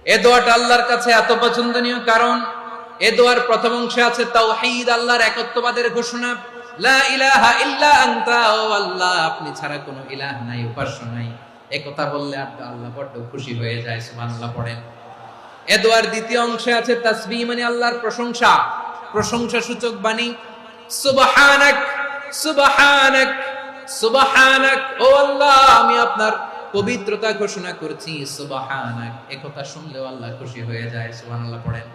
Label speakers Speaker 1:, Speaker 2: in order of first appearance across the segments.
Speaker 1: এ দোয়াটা আল্লাহর কাছে এত পছন্দনীয় কারণ এ দোয়ার প্রথম অংশে আছে তাওহীদ, আল্লাহর একত্ববাদের ঘোষণা। লা ইলাহা ইল্লা আনতা, ও আল্লাহ আপনি ছাড়া কোনো ইলাহ নাই, উপাস্য নাই। এই কথা বললে আল্লাহ বড় খুশি হয়ে যায়। সুবহানাল্লাহ পড়েন। এ দোয়ার দ্বিতীয় অংশে আছে তাসবিহ, মানে আল্লাহর প্রশংসা, প্রশংসা সূচক বাণী। সুবহানাক সুবহানাক সুবহানাক, ও আল্লাহ আমি আপনার পবিত্রতা ঘোষণা করছি। সুবহানাক, এই কথা শুনলেও আল্লাহ খুশি হয়ে যায়। সুবহানাল্লাহ পড়েন।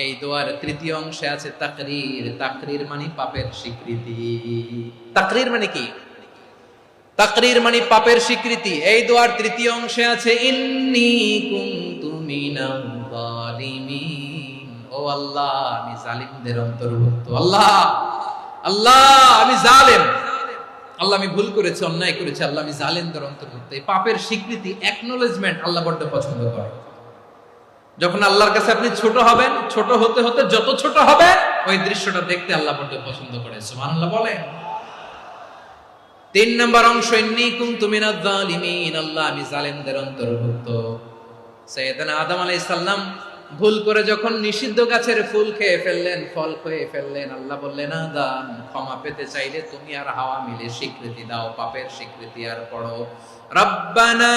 Speaker 1: এই দোয়ার তৃতীয় অংশে আছে তাকরীর। তাকরীর মানে পাপের স্বীকৃতি। তাকরীর মানে কি? তাকরীর মানে পাপের স্বীকৃতি। এই দোয়ার তৃতীয় অংশে আছে ইন্নী কুনতু মিনাল যালিমিন, ও আল্লাহ আমি জালিমদের অন্তর্ভুক্ত। আল্লাহ আল্লাহ আমি জালেম, আল্লাহ আমি ভুল করেছি, অন্যায় করেছি, আল্লাহ আমি জালেমদের অন্তর্ভুক্ত। এই পাপের স্বীকৃতি, অ্যাকনোলেজমেন্ট আল্লাহ বড় পছন্দ করে। যখন আল্লাহর কাছে আপনি ছোট হবেন, ছোট হতে হতে যত ছোট হবে ওই দৃশ্যটা দেখতে আল্লাহ বড় পছন্দ করে। সুবহানাল্লাহ বলেন। 3 নম্বর অংশ ইন্নী কুনতু মিনাজ জালিমিন, আল্লাহ আমি জালেমদের অন্তর্ভুক্ত। সাইয়েদনা আদম আলাইহিস সালাম ভুল করে যখন নিষিদ্ধ গাছের ফুল খেয়ে ফেললেন, ফল খেয়ে ফেললেন, আল্লাহ বললেন আদম ক্ষমা পেতে চাইলে তুমি আর হাওয়া মিলে স্বীকৃতি দাও, পাপের স্বীকৃতি। আর পড়ো রব্বানা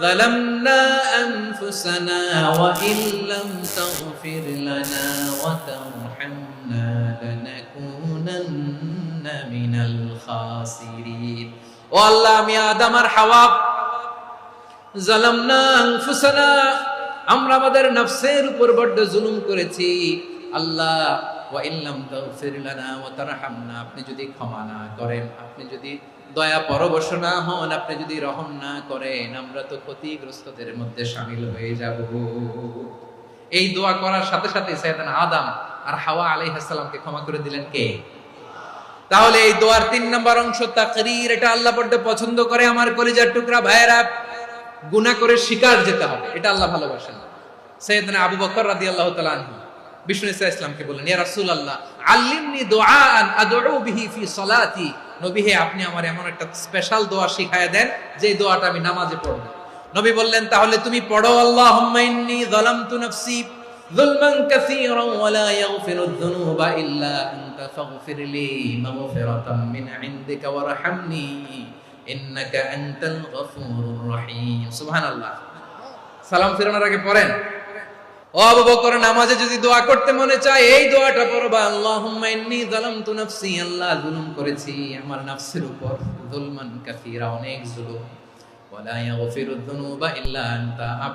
Speaker 1: যালামনা আনফুসানা ওয়া ইল্লাম তাগফির লানা ওয়া তারহামনা লানাকুনান্না মিনাল খাসিরিন। ও আল্লাহ আমি আদম আর হাওয়া যালামনা আনফুসানা, আমরা আমাদের নফসের উপর বড় জুলুম করেছি। আল্লাহ ওয়া ইল্লাম তাগফির লানা ওয়া তারহামনা, আপনি যদি ক্ষমা না করেন, আপনি যদি দয়া পরবশ না হন, আপনি যদি রহম না করেন, আমরা তো ক্ষতিগ্রস্তদের মধ্যে শামিল হয়ে যাব। এই দোয়া করার সাথে সাথে সাইয়েদনা আদম আর হাওয়া আলাইহিস সালামকে ক্ষমা করে দিলেন কে? তাহলে এই দোয়ার 3 নম্বর অংশ তাকরীর, এটা আল্লাহ বড় পছন্দ করে। আমার কলিজার টুকরা ভাইয়েরা, গুনাহ করে শিকার যেতে হবে, এটা আল্লাহ ভালোবাসেন। সাইয়েদনা আবু বকর রাদিয়াল্লাহু তাআলা আনহু বিষ্ণু ইসলামকে বললেন, ইয়া রাসূলুল্লাহ আল্লিমনি দুআআন আদউ বিহি ফি সালাতি, নবী হে আপনি আমার এমন একটা স্পেশাল দোয়া শিখায়া দেন যে দোয়াটা আমি নামাজে পড়ব। নবী বললেন, তাহলে তুমি পড়ো আল্লাহুম্মা ইন্নী যালামতু নাফসি যুলমান কাসীরান ওয়া লা ইয়াগফিরুয যুনুবা ইল্লা আনতা ফাগফিরলি মাগফিরাতাম মিন ইনদিকা ওয়ারহামনি ইন্নাকা আনতাল গফুরুর রহিম। সুবহানাল্লাহ। সালাম ফিরানোর আগে পড়েন। ও আবু বকর, নামাজে যদি দোয়া করতে মনে চায় এই দোয়াটা পড়বা, আল্লাহুম্মা ইন্নী যালামতু নাফসি, আল্লাহ জুলুম করেছি আমার নফসের উপর, যুলমান কাসীরা অনেক জুলুম, ওয়া লা ইয়াগফিরুয যুনুবা ইল্লা আনতা,